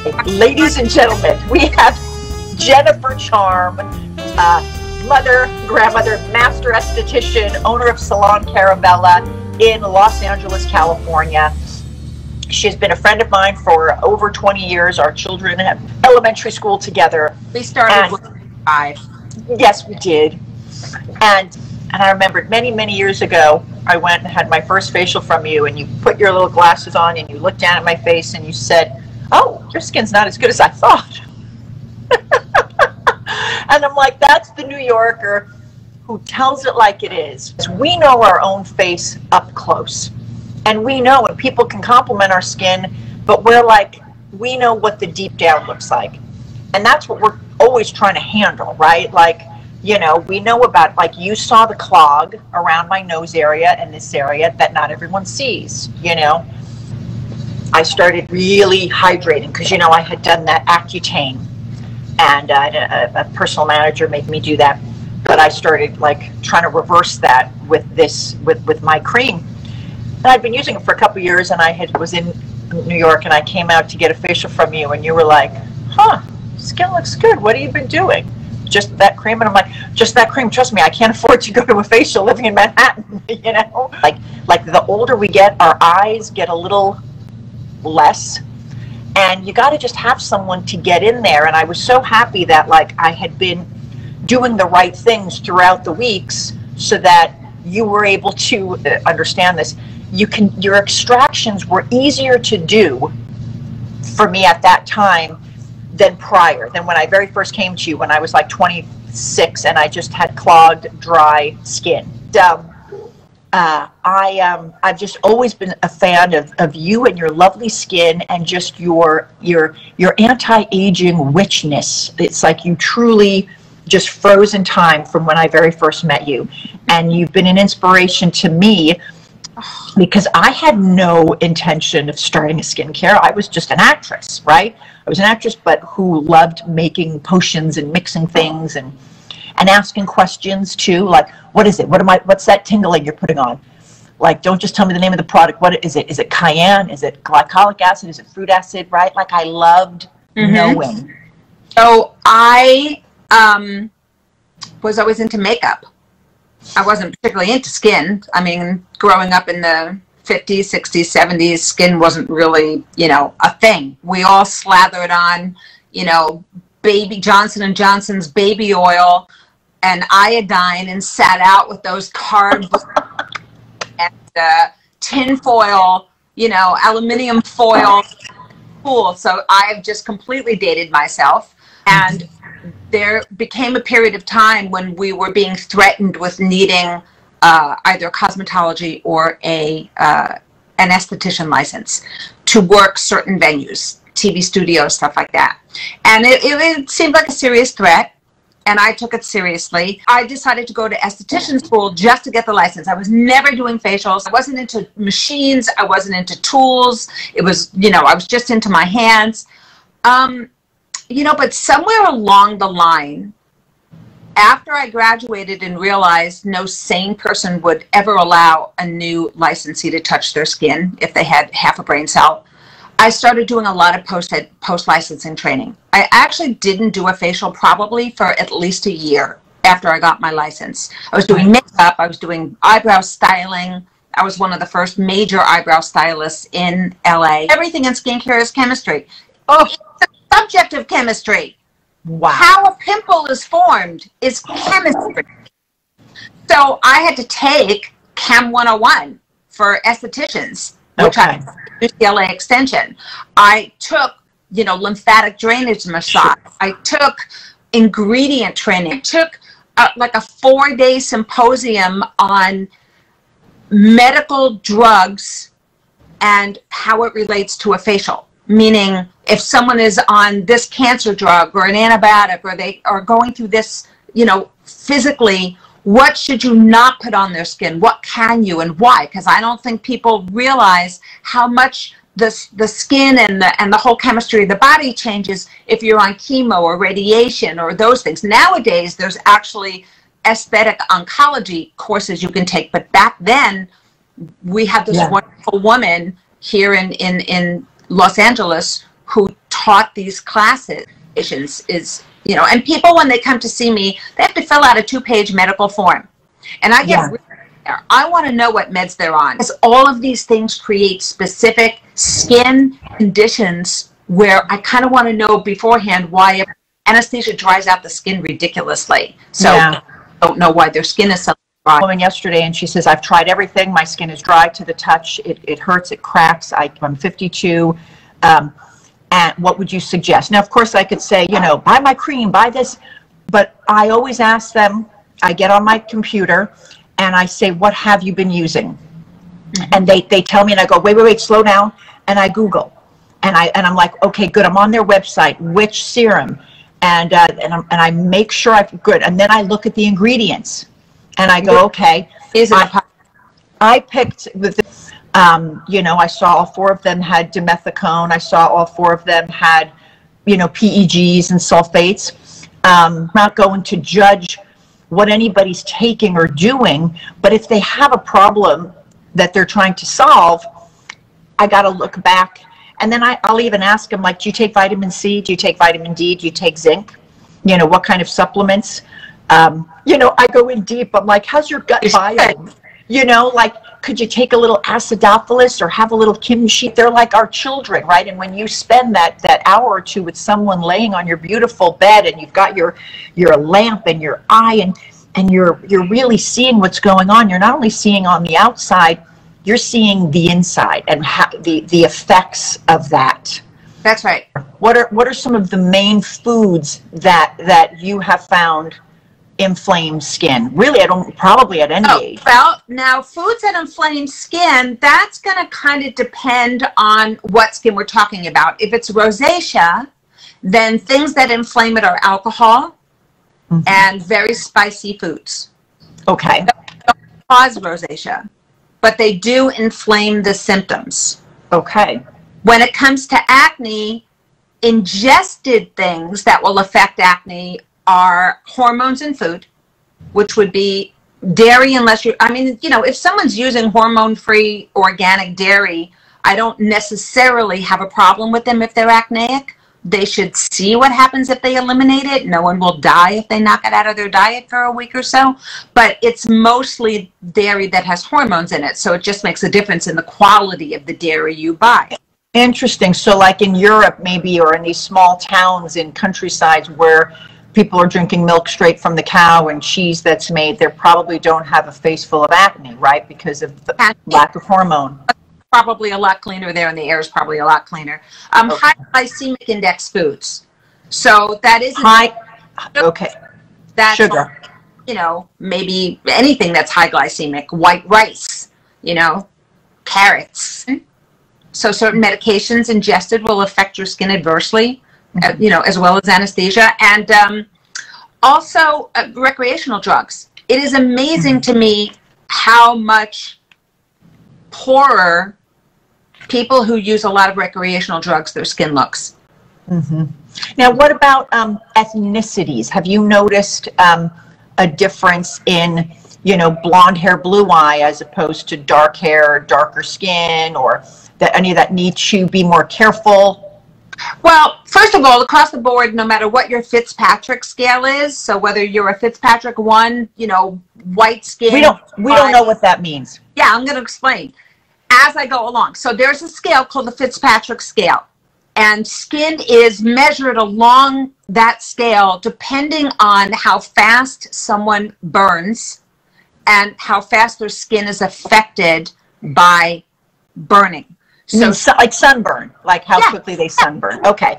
Ladies and gentlemen, we have Jennifer Charm, mother, grandmother, master esthetician, owner of Salon Carabella in Los Angeles, California. She's been a friend of mine for over 20 years. Our children have elementary school together. We started with 5. Yes, we did. And I remembered many years ago, I went and had my first facial from you, and you put your little glasses on and you looked down at my face and you said, "Oh, your skin's not as good as I thought." And I'm like, that's the New Yorker who tells it like it is. We know our own face up close. And we know, and people can compliment our skin, but we're like, we know what the deep down looks like. And that's what we're always trying to handle, right? Like, you know, we know about, like, you saw the clog around my nose area and this area that not everyone sees, you know. I started really hydrating because, you know, I had done that Accutane, and a personal manager made me do that. But I started, like, trying to reverse that with this, with my cream. And I'd been using it for a couple of years, and was in New York, and I came out to get a facial from you, and you were like, "Huh, skin looks good. What have you been doing?" "Just that cream." And I'm like, "Just that cream? Trust me, I can't afford to go to a facial living in Manhattan." You know, like the older we get, our eyes get a little less, and you got to just have someone to get in there. And I was so happy that, like, I had been doing the right things throughout the weeks so that you were able to understand this. Your extractions were easier to do for me at that time than when I very first came to you when I was like 26 and I just had clogged, dry skin. I've just always been a fan of you and your lovely skin and just your anti-aging witchness. It's like you truly just froze in time from when I very first met you. And you've been an inspiration to me because I had no intention of starting a skincare. I was just an actress, right? I was an actress, but who loved making potions and mixing things and asking questions too, like, what is it? What's that tingling you're putting on? Like, don't just tell me the name of the product. What is it? Is it cayenne? Is it glycolic acid? Is it fruit acid? Right? Like, I loved knowing. So I was always into makeup. I wasn't particularly into skin. I mean, growing up in the 50s, 60s, 70s, skin wasn't really, you know, a thing. We all slathered on, you know, Johnson & Johnson's baby oil and iodine and sat out with those cardboard and tin foil, you know, aluminum foil. Cool. So I've just completely dated myself. And there became a period of time when we were being threatened with needing either cosmetology or an esthetician license to work certain venues, TV studios, stuff like that. And it seemed like a serious threat, and I took it seriously. I decided to go to esthetician school just to get the license. I was never doing facials. I wasn't into machines. I wasn't into tools. It was, you know, I was just into my hands. You know, but somewhere along the line, after I graduated and realized no sane person would ever allow a new licensee to touch their skin if they had half a brain cell, I started doing a lot of post-licensing training. I actually didn't do a facial probably for at least a year after I got my license. I was doing makeup, I was doing eyebrow styling. I was one of the first major eyebrow stylists in LA. Everything in skincare is chemistry. Oh, subject of chemistry. Wow. How a pimple is formed is chemistry. So I had to take Chem 101 for estheticians, which I UCLA Extension. I took, you know, lymphatic drainage massage. I took ingredient training. I took like a 4-day symposium on medical drugs and how it relates to a facial. Meaning, if someone is on this cancer drug or an antibiotic, or they are going through this, you know, physically, what should you not put on their skin? What can you and why? Because I don't think people realize how much the skin and the whole chemistry of the body changes if you're on chemo or radiation or those things. Nowadays, there's actually aesthetic oncology courses you can take, but back then, we had this wonderful woman here in Los Angeles who taught these classes is, you know, and people, when they come to see me, they have to fill out a 2-page medical form. And I get really there. I want to know what meds they're on. Because all of these things create specific skin conditions where I kind of want to know beforehand why anesthesia dries out the skin ridiculously. So I don't know why their skin is so dry. Woman yesterday, and she says, I've tried everything. My skin is dry to the touch. It hurts. It cracks. I'm 52. And what would you suggest? Now, of course, I could say, you know, buy my cream, buy this. But I always ask them, I get on my computer, and I say, what have you been using? And they tell me, and I go, wait, slow down. And I Google. And I'm like, okay, good. I'm on their website. Which serum? And I make sure I'm good. And then I look at the ingredients. And I go, okay. I picked with, you know, I saw all 4 of them had dimethicone. I saw all 4 of them had, you know, PEGs and sulfates. I'm not going to judge what anybody's taking or doing, but if they have a problem that they're trying to solve, I got to look back. And then I'll even ask them, like, do you take vitamin C? Do you take vitamin D? Do you take zinc? You know, what kind of supplements? You know, I go in deep. I'm like, how's your gut biome? You know, like, could you take a little acidophilus or have a little kimchi? They're like our children, right? And when you spend that hour or two with someone laying on your beautiful bed, and you've got your lamp and your eye, and you're really seeing what's going on. You're not only seeing on the outside, you're seeing the inside and the effects of that. That's right. What are some of the main foods that you have found inflame skin? Really, probably at any age. Well, now foods that inflame skin, that's going to kind of depend on what skin we're talking about. If it's rosacea, then things that inflame it are alcohol and very spicy foods. Okay. They don't cause rosacea, but they do inflame the symptoms. Okay. When it comes to acne, ingested things that will affect acne are hormones in food, which would be dairy, unless you, I mean, you know, if someone's using hormone-free organic dairy, I don't necessarily have a problem with them if they're acneic. They should see what happens if they eliminate it. No one will die if they knock it out of their diet for a week or so, but it's mostly dairy that has hormones in it, so it just makes a difference in the quality of the dairy you buy. Interesting. So like in Europe maybe, or in these small towns in countrysides where people are drinking milk straight from the cow and cheese that's made, they probably don't have a face full of acne, right? Because of the lack of hormone. Probably a lot cleaner there, and the air is probably a lot cleaner. High glycemic index foods. So that is high. Okay. That's sugar. You know, maybe anything that's high glycemic, white rice, you know, carrots. So certain medications ingested will affect your skin adversely, you know, as well as anesthesia. And also recreational drugs. It is amazing to me how much poorer people who use a lot of recreational drugs, their skin looks. Now, what about ethnicities? Have you noticed a difference in, you know, blonde hair, blue eye, as opposed to dark hair, darker skin, or that any of that need to be more careful? Well, first of all, across the board, no matter what your Fitzpatrick scale is, so whether you're a Fitzpatrick 1, you know, white skin. We don't know what that means. Yeah, I'm going to explain as I go along. So there's a scale called the Fitzpatrick scale, and skin is measured along that scale depending on how fast someone burns and how fast their skin is affected by burning. So like sunburn, like how quickly they sunburn. Okay.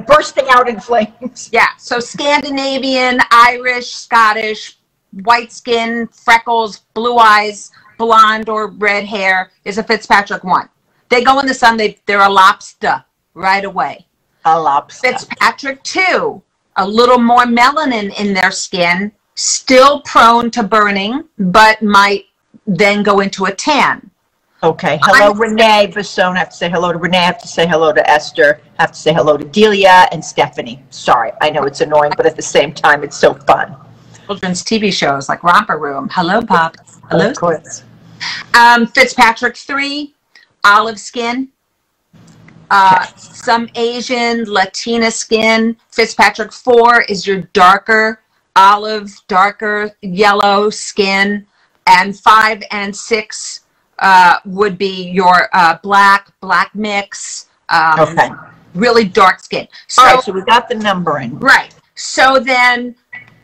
Bursting out in flames. Yeah. So Scandinavian, Irish, Scottish, white skin, freckles, blue eyes, blonde or red hair is a Fitzpatrick 1. They go in the sun, they're a lobster right away. A lobster. Fitzpatrick 2, a little more melanin in their skin, still prone to burning, but might then go into a tan. Okay. Hello, Renee Basone. I have to say hello to Renee. I have to say hello to Esther. I have to say hello to Delia and Stephanie. Sorry, I know it's annoying, but at the same time, it's so fun. Children's TV shows like Romper Room. Hello, Pop. Hello. Of course. Fitzpatrick 3, olive skin. Some Asian, Latina skin. Fitzpatrick 4 is your darker olive, darker yellow skin. And 5 and 6 would be your black mix, really dark skin. So, all right, so we got the numbering. Right. So then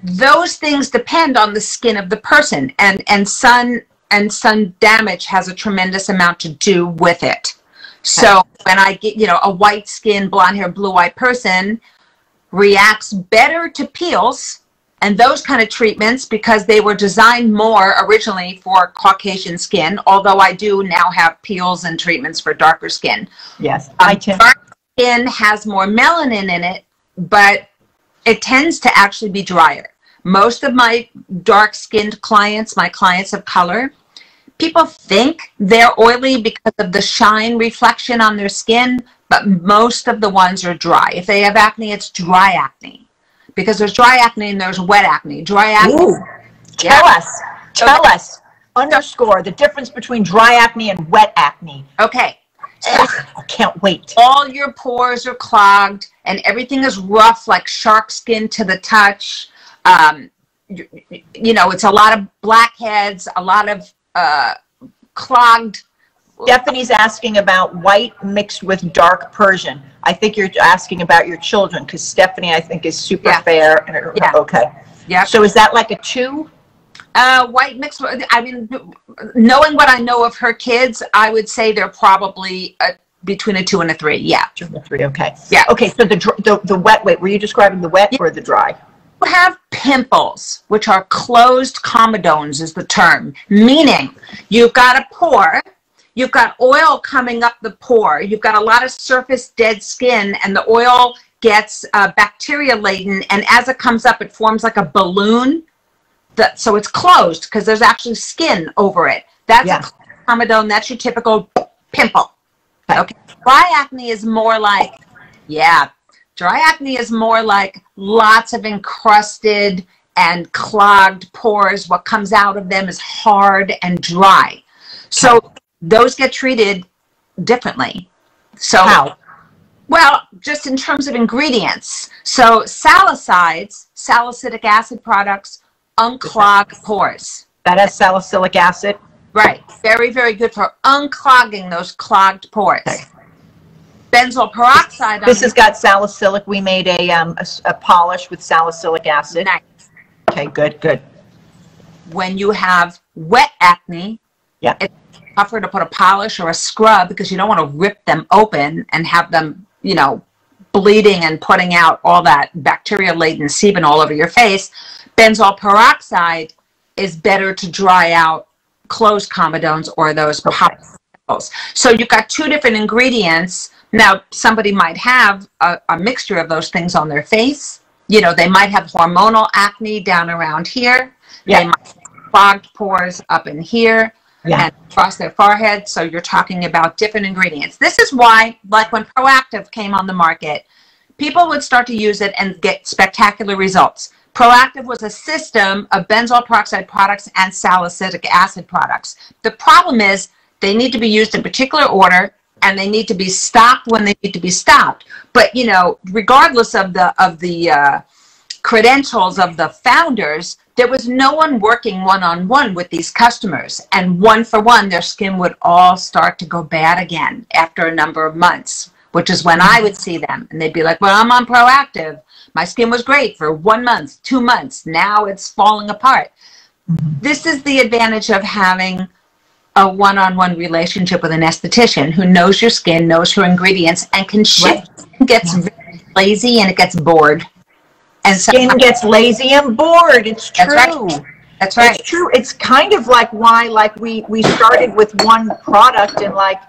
those things depend on the skin of the person, and sun damage has a tremendous amount to do with it. So when I get, you know, a white skin, blonde hair, blue-eyed person reacts better to peels and those kind of treatments because they were designed more originally for Caucasian skin, although I do now have peels and treatments for darker skin. Yes. Dark skin has more melanin in it, but it tends to actually be drier. Most of my dark-skinned clients, my clients of color, people think they're oily because of the shine reflection on their skin, but most of the ones are dry. If they have acne, it's dry acne. Because there's dry acne and there's wet acne. Dry acne. Ooh. Tell us, underscore the difference between dry acne and wet acne. Okay. So I can't wait. all your pores are clogged and everything is rough like shark skin to the touch. You know, it's a lot of blackheads, a lot of clogged. Stephanie's asking about white mixed with dark Persian. I think you're asking about your children because Stephanie, I think, is super fair. And okay. Yeah. So is that like a 2? White mixed with, I mean, knowing what I know of her kids, I would say they're probably between a 2 and a 3. Yeah. 2 and a 3. Okay. Yeah. Okay. So the wet, wait, were you describing the wet or the dry? You have pimples, which are closed comedones is the term, meaning you've got a pore, you've got oil coming up the pore, you've got a lot of surface dead skin, and the oil gets bacteria laden, and as it comes up, it forms like a balloon. So it's closed because there's actually skin over it. That's a comedone. That's your typical pimple. Okay. Dry acne is more like, dry acne is more like lots of encrusted and clogged pores. What comes out of them is hard and dry. So those get treated differently. So how? Well, just in terms of ingredients. So salicides, salicylic acid products, unclog pores. That has salicylic acid? Right. Very, very good for unclogging those clogged pores. Okay. Benzoyl peroxide. This has got salicylic. We made a polish with salicylic acid. Nice. Okay, good, good. When you have wet acne, it's tougher to put a polish or a scrub because you don't want to rip them open and have them, you know, bleeding and putting out all that bacteria-laden sebum all over your face. Benzoyl peroxide is better to dry out closed comedones or those pimples. So you've got 2 different ingredients. Now, somebody might have a mixture of those things on their face. You know, they might have hormonal acne down around here. They might have clogged pores up in here and across their forehead. So you're talking about different ingredients. This is why, like when Proactive came on the market, people would start to use it and get spectacular results. Proactive was a system of benzoyl peroxide products and salicylic acid products. The problem is they need to be used in particular order and they need to be stopped when they need to be stopped. But, you know, regardless of the credentials of the founders, there was no one working one-on-one with these customers. And one for one, their skin would all start to go bad again after a number of months, which is when I would see them. And they'd be like, well, I'm on Proactive. My skin was great for 1 month, 2 months. Now it's falling apart. This is the advantage of having a one-on-one relationship with an esthetician who knows your skin, knows your ingredients, and can shift. It gets very lazy and it gets bored. And skin gets lazy and bored. It's true. That's right. That's right. It's true. It's kind of like why, like we started with one product and like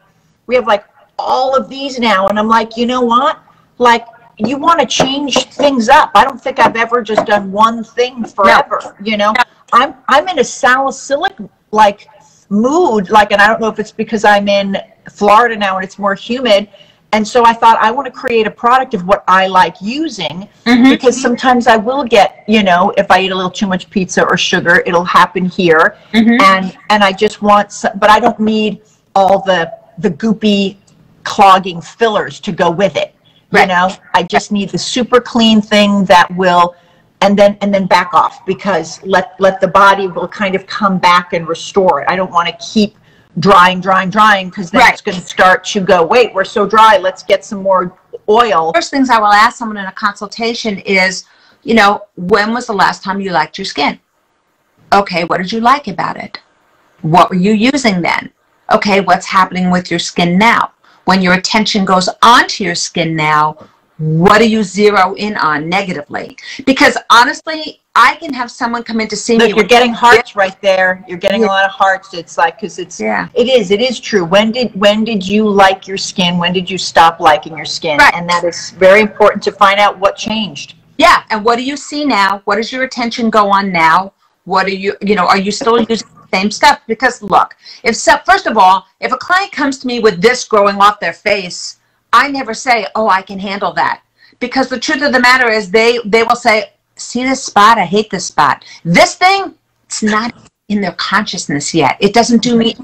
we have like all of these now, and I'm like, you know what? Like, you want to change things up. I don't think I've ever just done one thing forever. No. You know, no. I'm in a salicylic like mood, like, and I don't know if it's because I'm in Florida now and it's more humid. And so I thought I want to create a product of what I like using because sometimes I will get, you know, if I eat a little too much pizza or sugar, it'll happen here. And I just want some, but I don't need all the goopy clogging fillers to go with it. You Right. know, I just need the super clean thing that will, and then back off, because let the body will kind of come back and restore it. I don't want to keep drying, because then it's going to start to go, wait, we're so dry, let's get some more oil. First things I will ask someone in a consultation is, you know, when was the last time you liked your skin? Okay, what did you like about it? What were you using then? Okay, what's happening with your skin now? When your attention goes onto your skin now, what do you zero in on negatively? Because honestly, I can have someone come in to see me. Look, you're getting hearts right there. You're getting a lot of hearts. It's like, because it's, it is true. When did you like your skin? When did you stop liking your skin? Right. And that is very important to find out what changed. Yeah, and what do you see now? What does your attention go on now? What are you know, are you still using the same stuff? Because look, first of all, if a client comes to me with this growing off their face, I never say, oh, I can handle that. Because the truth of the matter is they will say, see this spot? I hate this spot. This thing, it's not in their consciousness yet. It doesn't do me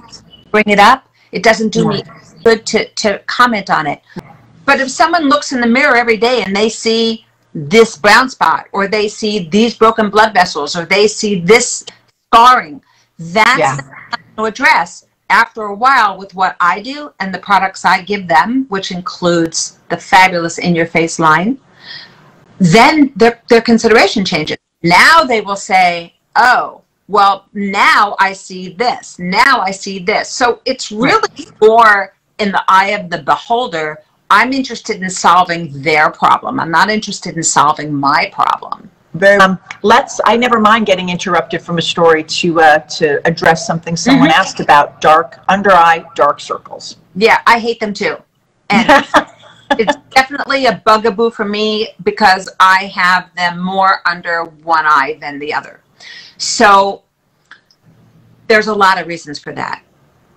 bring it up. It doesn't do me good to comment on it. But if someone looks in the mirror every day and they see this brown spot, or they see these broken blood vessels, or they see this scarring, that's to address. After a while, with what I do and the products I give them, which includes the fabulous In Your Face line, then their consideration changes. Now they will say, oh, well, now I see this. Now I see this. So it's really more in the eye of the beholder. I'm interested in solving their problem. I'm not interested in solving my problem. I never mind getting interrupted from a story to address something someone asked about, under eye dark circles. Yeah, I hate them too. And it's definitely a bugaboo for me because I have them more under one eye than the other. So there's a lot of reasons for that.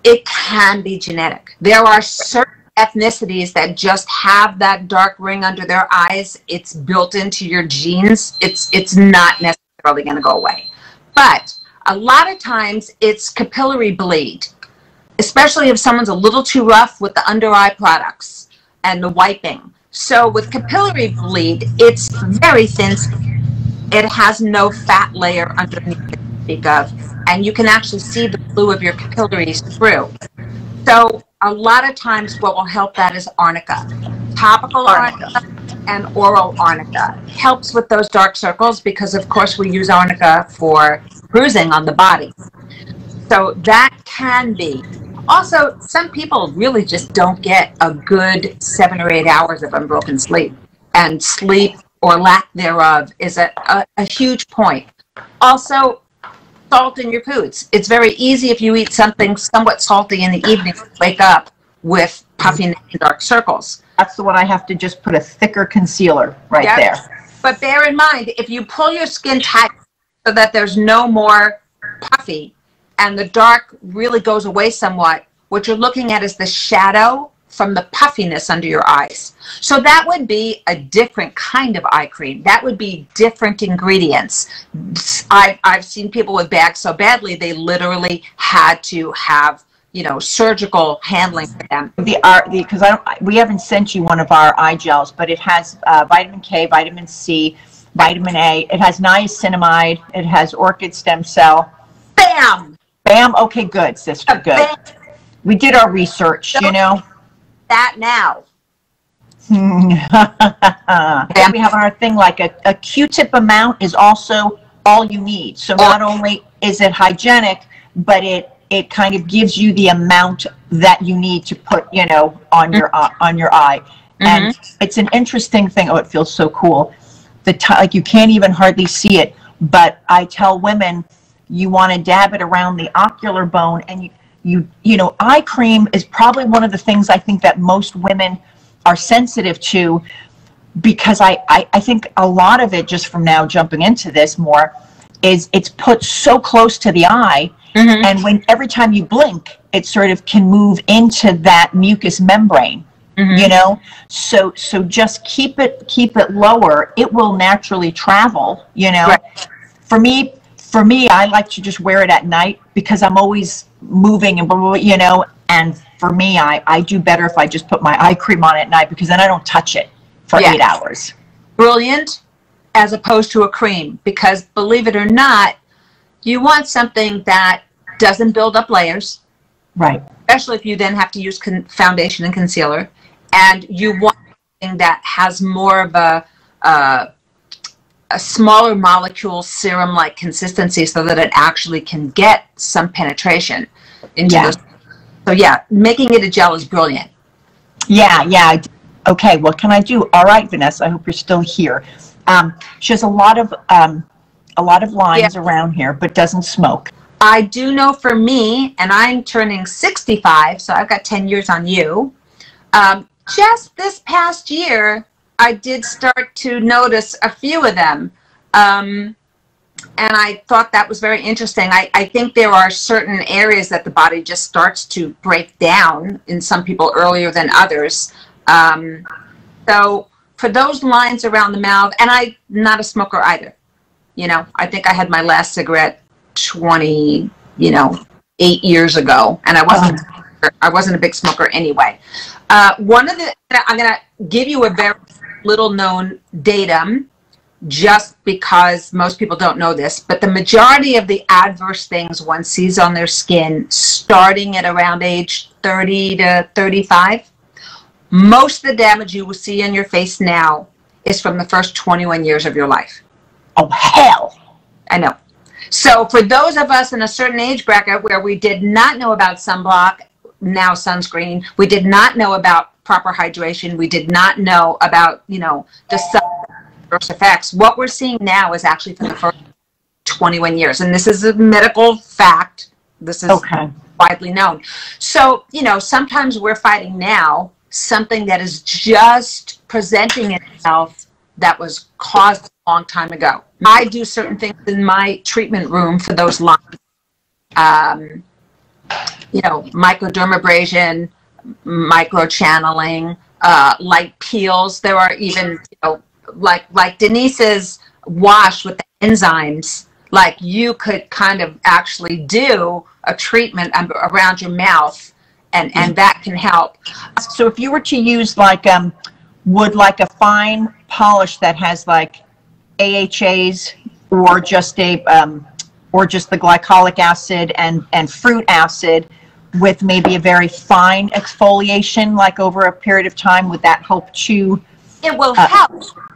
It can be genetic. There are certain ethnicities that just have that dark ring under their eyes. It's built into your genes. It's not necessarily going to go away. But a lot of times it's capillary bleed, especially if someone's a little too rough with the under eye products and the wiping. So with capillary bleed, it's very thin skin. It has no fat layer underneath to speak of, and you can actually see the blue of your capillaries through. So a lot of times what will help that is arnica. Topical arnica and oral arnica helps with those dark circles because, of course, we use arnica for bruising on the body. So that can be. Also, some people really just don't get a good 7 or 8 hours of unbroken sleep. And sleep or lack thereof is a huge point. Also, salt in your foods. It's very easy if you eat something somewhat salty in the evening to wake up with puffiness and dark circles. That's the one I have to just put a thicker concealer there. But bear in mind, if you pull your skin tight so that there's no more puffy and the dark really goes away somewhat, what you're looking at is the shadow from the puffiness under your eyes. So that would be a different kind of eye cream. That would be different ingredients. I've seen people with bags so badly they literally had to have, you know, surgical handling for them. Because we haven't sent you one of our eye gels, but it has vitamin K, vitamin C, vitamin A. It has niacinamide. It has orchid stem cell. Bam! Bam. Okay, good, sister. Good. Bam. We did our research, you know. That now. We have our thing like a Q-tip amount is also all you need. So not only is it hygienic, but it kind of gives you the amount that you need to put, you know, on your eye. And it's an interesting thing. Oh, it feels so cool. Like you can't even hardly see it, but I tell women you want to dab it around the ocular bone, and you know, eye cream is probably one of the things I think that most women are sensitive to, because I think a lot of it, just from now jumping into this more, is it's put so close to the eye, and every time you blink, it sort of can move into that mucous membrane, you know. So just keep it lower. It will naturally travel, you know. Right. For For me, I like to just wear it at night because I'm always moving and blah, blah, blah, you know, and for me, I do better if I just put my eye cream on at night because then I don't touch it for 8 hours. Brilliant, as opposed to a cream, because believe it or not, you want something that doesn't build up layers. Right. Especially if you then have to use foundation and concealer. And you want something that has more of a smaller molecule serum-like consistency so that it actually can get some penetration into those. So yeah, making it a gel is brilliant. Yeah. Okay, what can I do? All right, Vanessa, I hope you're still here. She has a lot of lines around here, but doesn't smoke. I do know for me, and I'm turning 65, so I've got 10 years on you. Just this past year, I did start to notice a few of them. And I thought that was very interesting. I think there are certain areas that the body just starts to break down in some people earlier than others. So for those lines around the mouth, and I'm not a smoker either. You know, I think I had my last cigarette 8 years ago, and I wasn't a big smoker anyway. I'm going to give you a very little known datum, just because most people don't know this, but the majority of the adverse things one sees on their skin starting at around age 30 to 35, most of the damage you will see on your face now is from the first 21 years of your life. Oh, hell. I know. So for those of us in a certain age bracket where we did not know about sunblock, now sunscreen, we did not know about proper hydration, we did not know about, the sun adverse effects, what we're seeing now is actually for the first 21 years. And this is a medical fact. This is widely known. So, sometimes we're fighting now something that is just presenting itself that was caused a long time ago. I do certain things in my treatment room for those lines. Microdermabrasion, microchanneling, light peels. There are even, like Denise's wash with the enzymes, like you could kind of actually do a treatment around your mouth, and that can help. So if you were to use would a fine polish that has like AHAs or just the glycolic acid and fruit acid with maybe a very fine exfoliation, like over a period of time, would that help chew? It will help,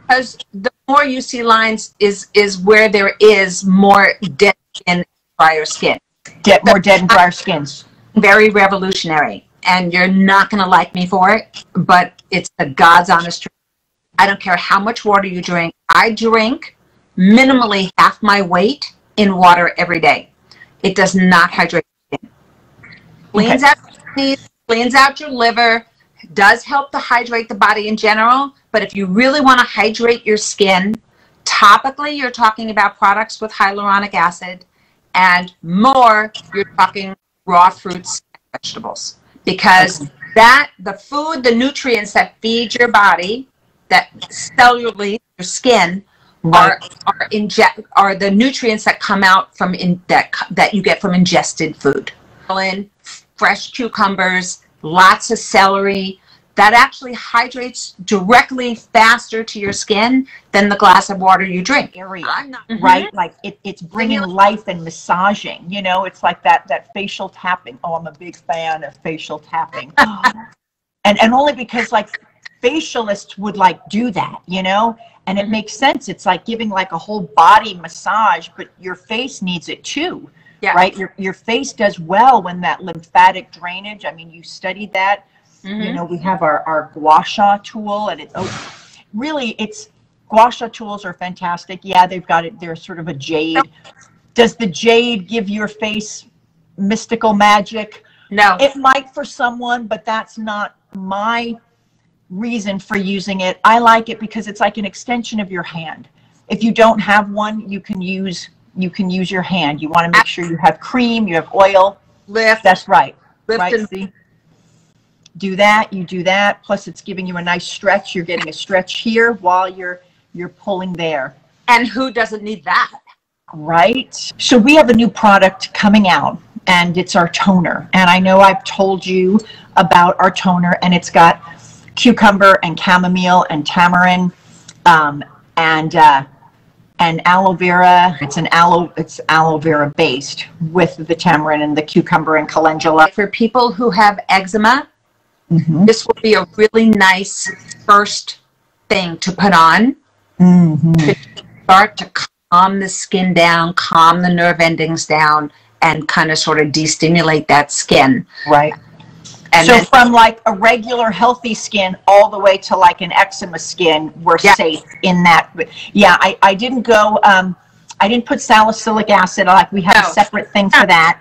because the more you see lines is where there is more dead skin, drier skin. More dead and drier skins. Very revolutionary, and you're not going to like me for it, but it's the God's honest truth. I don't care how much water you drink. I drink minimally half my weight in water every day. It does not hydrate your skin. Cleans out your knees, cleans out your liver, does help to hydrate the body in general, but if you really want to hydrate your skin, topically you're talking about products with hyaluronic acid, and more you're talking raw fruits and vegetables, because the nutrients that feed your body, that cellularly your skin, are the nutrients that come out from that you get from ingested food. Fresh cucumbers, lots of celery. That actually hydrates directly faster to your skin than the glass of water you drink. Right? Like it's bringing life and massaging. It's like that facial tapping. Oh, I'm a big fan of facial tapping. and only because facialists would do that, and it makes sense. It's like giving a whole body massage, but your face needs it too. Yeah. Right? Your face does well when that lymphatic drainage, I mean, you studied that. We have our gua sha tool, and gua sha tools are fantastic. Yeah, they've got it. They're sort of a jade. Does the jade give your face mystical magic? No. It might for someone, but that's not my reason for using it. I like it because it's like an extension of your hand. If you don't have one, you can use your hand. You want to make sure you have cream, you have oil. Lift. That's right. Lift right. See? Do that. You do that. Plus, it's giving you a nice stretch. You're getting a stretch here while you're pulling there. And who doesn't need that? Right. So we have a new product coming out, and it's our toner. And I know I've told you about our toner, and it's got cucumber and chamomile and tamarind, and aloe vera. It's aloe vera based with the tamarind and the cucumber and calendula. For people who have eczema, this will be a really nice first thing to put on to start to calm the skin down, calm the nerve endings down, and kind of sort of de-stimulate that skin. Right. And so from like a regular healthy skin all the way to like an eczema skin, we're safe in that. Yeah, I didn't go, I didn't put salicylic acid, like we have a separate thing for that.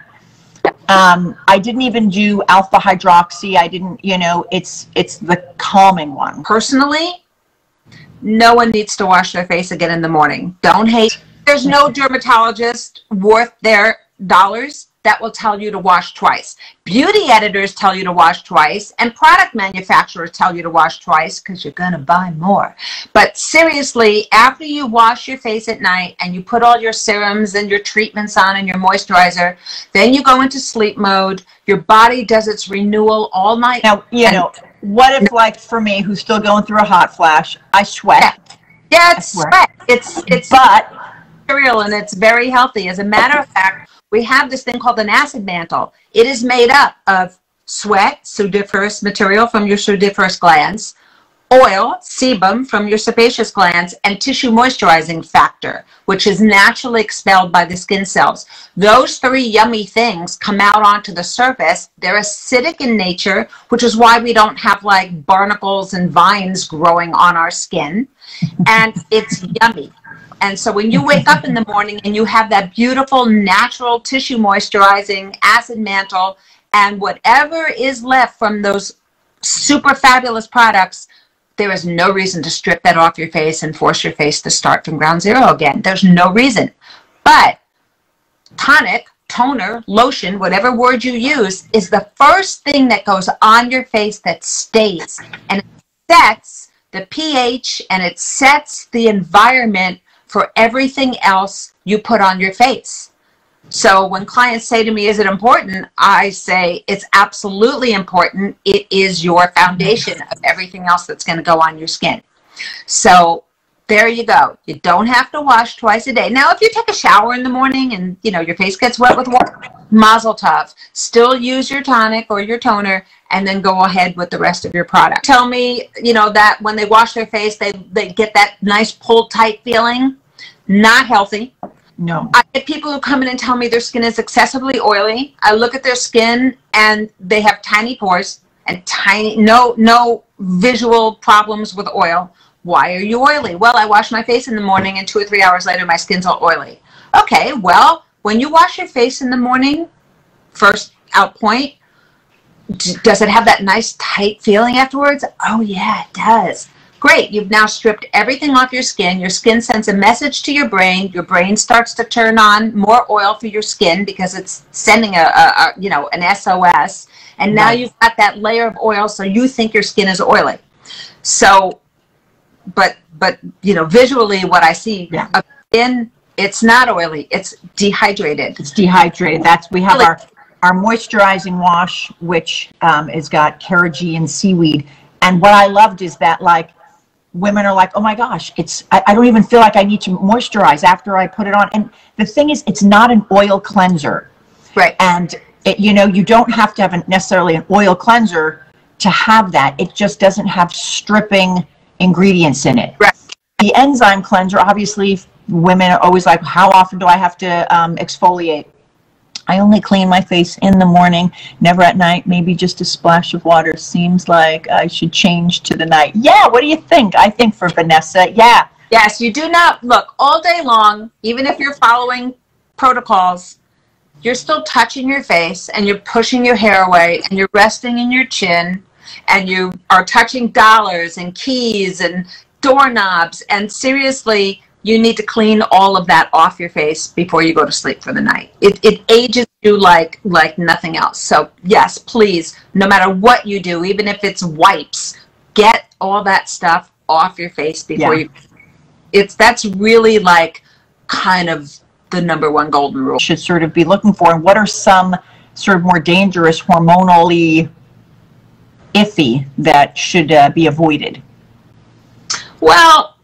I didn't even do alpha hydroxy. I didn't, you know, it's the calming one. Personally, no one needs to wash their face again in the morning. Don't hate. There's no dermatologist worth their dollars that will tell you to wash twice. Beauty editors tell you to wash twice, and product manufacturers tell you to wash twice because you're going to buy more. But seriously, after you wash your face at night and you put all your serums and your treatments on and your moisturizer, then you go into sleep mode. Your body does its renewal all night. Now, you know, what if, like, for me, who's still going through a hot flash, I sweat. Yeah, it's sweat. It's material, and it's very healthy. As a matter of fact, we have this thing called an acid mantle. It is made up of sweat, sudiferous material from your sudiferous glands, oil, sebum from your sebaceous glands, and tissue moisturizing factor, which is naturally expelled by the skin cells. Those three yummy things come out onto the surface. They're acidic in nature, which is why we don't have like barnacles and vines growing on our skin. And it's yummy. And so when you wake up in the morning and you have that beautiful natural tissue moisturizing acid mantle, and whatever is left from those super fabulous products, there is no reason to strip that off your face and force your face to start from ground zero again. There's no reason. But tonic, toner, lotion, whatever word you use, is the first thing that goes on your face that stays. And it sets the pH and it sets the environment for everything else you put on your face. So when clients say to me, is it important? I say, it's absolutely important. It is your foundation of everything else that's going to go on your skin. So there you go. You don't have to wash twice a day. Now, if you take a shower in the morning and, you know, your face gets wet with water, mazel tov. Still use your tonic or your toner and then go ahead with the rest of your product. Tell me, you know, that when they wash their face, they get that nice pulled tight feeling. Not healthy. No. I get people who come in and tell me their skin is excessively oily. I look at their skin and they have tiny pores and no visual problems with oil. Why are you oily? Well, I wash my face in the morning and 2 or 3 hours later, my skin's all oily. Okay, well, when you wash your face in the morning, first out point, does it have that nice tight feeling afterwards? Oh yeah, it does. Great, you've now stripped everything off your skin. Your skin sends a message to your brain starts to turn on more oil for your skin because it's sending you know, an SOS, and now you've got that layer of oil, so you think your skin is oily. So, but you know, visually what I see of skin, it's not oily, it's dehydrated. It's dehydrated. We have our moisturizing wash, which has got carrageenan and seaweed. And what I loved is that, like, women are like, oh my gosh, I don't even feel like I need to moisturize after I put it on. And the thing is, it's not an oil cleanser. Right. And, you know, you don't have to have necessarily an oil cleanser to have that. It just doesn't have stripping ingredients in it. Right. The enzyme cleanser, obviously, women are always like, how often do I have to exfoliate? I only clean my face in the morning, never at night, maybe just a splash of water. Seems like I should change to the night. Yeah, what do you think? I think for Vanessa, yeah. Yes, you do not, look, all day long, even if you're following protocols, you're still touching your face and you're pushing your hair away and you're resting in your chin and you are touching dollars and keys and doorknobs, and seriously, you need to clean all of that off your face before you go to sleep for the night. It ages you like nothing else. So yes, please, no matter what you do, even if it's wipes, get all that stuff off your face before you. That's really like kind of the #1 golden rule. Should sort of be looking for, and what are some sort of more dangerous, hormonally iffy that should be avoided? Well,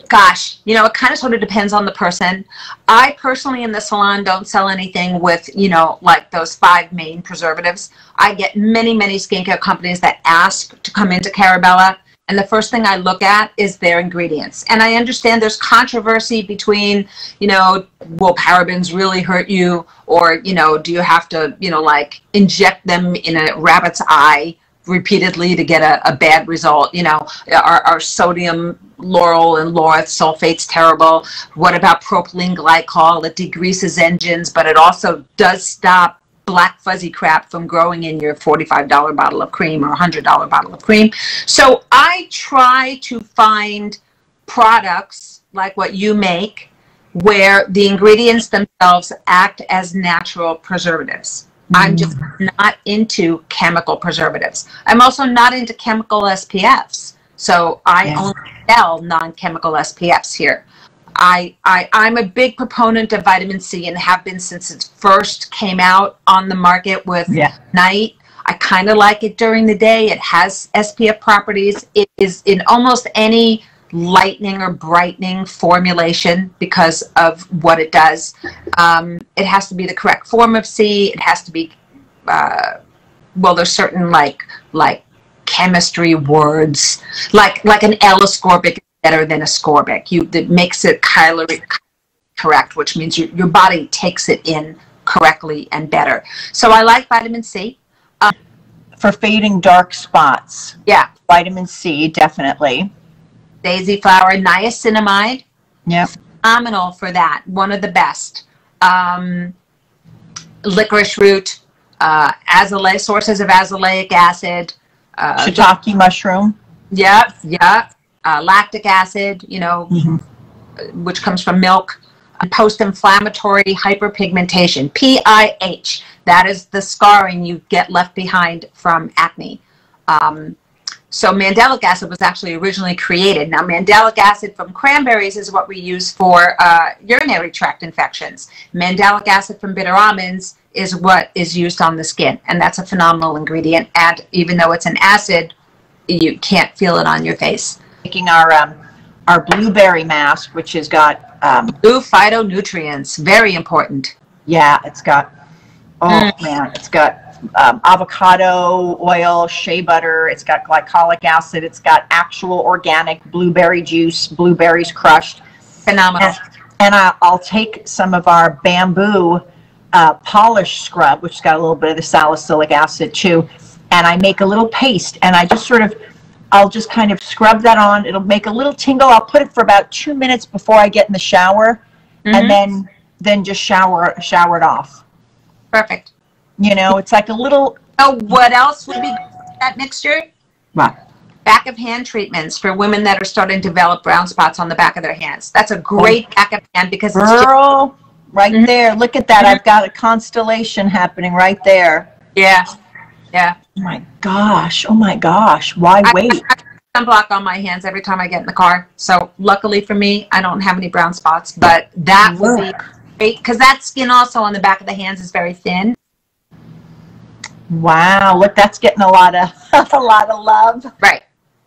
gosh, you know, it kind of sort of depends on the person. I personally in the salon don't sell anything with, you know, like those 5 main preservatives. I get many, many skincare companies that ask to come into Carabella, and the first thing I look at is their ingredients. And I understand there's controversy between, you know, will parabens really hurt you? Or, you know, do you have to, you know, like inject them in a rabbit's eye repeatedly to get a bad result? You know, are sodium lauryl and laureth sulfates terrible? What about propylene glycol? It degreases engines, but it also does stop black fuzzy crap from growing in your $45 bottle of cream or $100 bottle of cream. So I try to find products like what you make where the ingredients themselves act as natural preservatives. I'm just not into chemical preservatives. I'm also not into chemical SPFs. So I only sell non-chemical SPFs here. I'm a big proponent of vitamin C and have been since it first came out on the market with night. I kind of like it during the day. It has SPF properties. It is in almost any lightening or brightening formulation because of what it does. It has to be the correct form of C. It has to be, well, there's certain like chemistry words, like an L-ascorbic better than ascorbic. That makes it calorie correct, which means your body takes it in correctly and better. So I like vitamin C. For fading dark spots. Yeah. Vitamin C, definitely. Daisy flower, niacinamide. Yep. Phenomenal for that. One of the best. Licorice root, sources of azelaic acid. Shiitake mushroom. Yep, yep. Lactic acid, you know, which comes from milk. Post-inflammatory hyperpigmentation, PIH. That is the scarring you get left behind from acne. So mandelic acid was actually originally created. Now, mandelic acid from cranberries is what we use for urinary tract infections. Mandelic acid from bitter almonds is what is used on the skin, and that's a phenomenal ingredient. And even though it's an acid, you can't feel it on your face. Making our blueberry mask, which has got blue phytonutrients, very important. Yeah, it's got, oh man, it's got avocado oil, shea butter, it's got glycolic acid, it's got actual organic blueberry juice, blueberries crushed. Phenomenal. And I'll take some of our bamboo polish scrub, which has got a little bit of the salicylic acid too, and I make a little paste, and I just sort of, I'll just kind of scrub that on. It'll make a little tingle. I'll put it for about 2 minutes before I get in the shower, and then just shower it off. Perfect. You know, it's like a little. Oh, what else would be that mixture? What? Back of hand treatments for women that are starting to develop brown spots on the back of their hands. That's a great back of hand because it's girl, right there. Look at that. I've got a constellation happening right there. Yeah. Yeah. Oh my gosh. Oh my gosh. Why wait? I sunblock on my hands every time I get in the car. So luckily for me, I don't have any brown spots, but that would be great because that skin also on the back of the hands is very thin. Wow. Look, that's getting a lot of love. Right.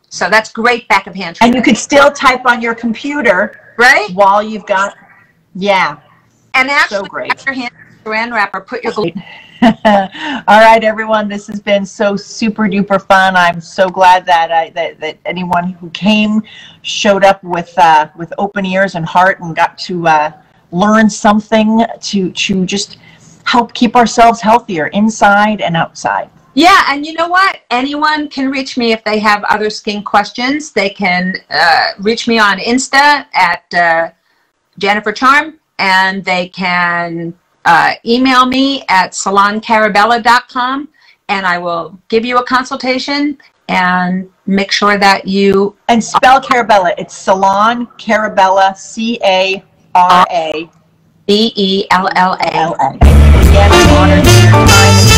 So that's great back of hand treatment. And you could still type on your computer, right? While you've got, yeah. And actually, so great. After hand saran wrapper, put your glue. All right, everyone, this has been so super duper fun. I'm so glad that that anyone who came showed up with open ears and heart and got to learn something to just help keep ourselves healthier inside and outside. Yeah, and you know what? Anyone can reach me if they have other skin questions. They can reach me on Insta at Jennifer Charm, and they can email me at saloncarabella.com, and I will give you a consultation and make sure that you... And spell Carabella. It's Salon Carabella, C-A-R-A. B-E-L-L-A. Again, I'm honored for your time.